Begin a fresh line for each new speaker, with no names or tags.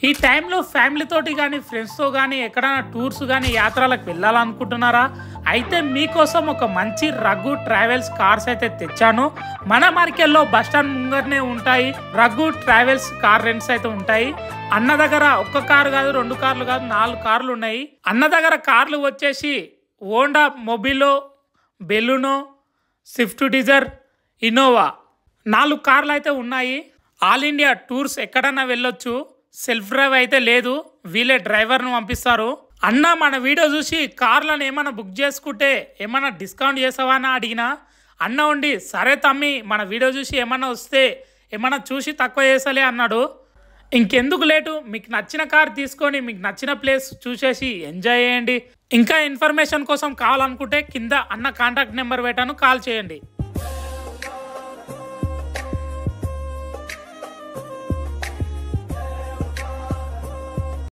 ఈ టైంలో ఫ్యామిలీతోటి కానీ ఫ్రెండ్స్తో కానీ ఎక్కడైనా టూర్స్ కానీ యాత్రలకు వెళ్ళాలనుకుంటున్నారా? అయితే మీకోసం ఒక మంచి రఘు ట్రావెల్స్ కార్స్ అయితే తెచ్చాను. మన మార్కెట్లో బస్టాండ్ ముంగరనే ఉంటాయి రఘు ట్రావెల్స్ కార్ రెంట్స్ అయితే ఉంటాయి. అన్న దగ్గర ఒక్క కారు కాదు, 2 కార్లు కాదు, 4 కార్లు ఉన్నాయి. అన్న దగ్గర కార్లు వచ్చేసి Honda Mobilio, Baleno, Swift Dzire, Innova 4 కార్లు అయితే ఉన్నాయి. ఆల్ ఇండియా టూర్స్ ఎక్కడన్నా వెళ్ళొచ్చు. సెల్ఫ్ డ్రైవ్ అయితే లేదు, వీళ్ళే డ్రైవర్ను పంపిస్తారు. అన్న మన వీడియో చూసి కార్లను ఏమైనా బుక్ చేసుకుంటే ఏమైనా డిస్కౌంట్ చేసావా అని అడిగినా, అన్న ఉండి సరే తమ్మి మన వీడియో చూసి ఏమన్నా వస్తే ఏమన్నా చూసి తక్కువ చేసలే అన్నాడు. ఇంకెందుకు లేటు, మీకు నచ్చిన కార్ తీసుకొని మీకు నచ్చిన ప్లేస్ చూసేసి ఎంజాయ్ చేయండి. ఇంకా ఇన్ఫర్మేషన్ కోసం కావాలనుకుంటే కింద అన్న కాంటాక్ట్ నెంబర్ పెట్టాను, కాల్ చేయండి.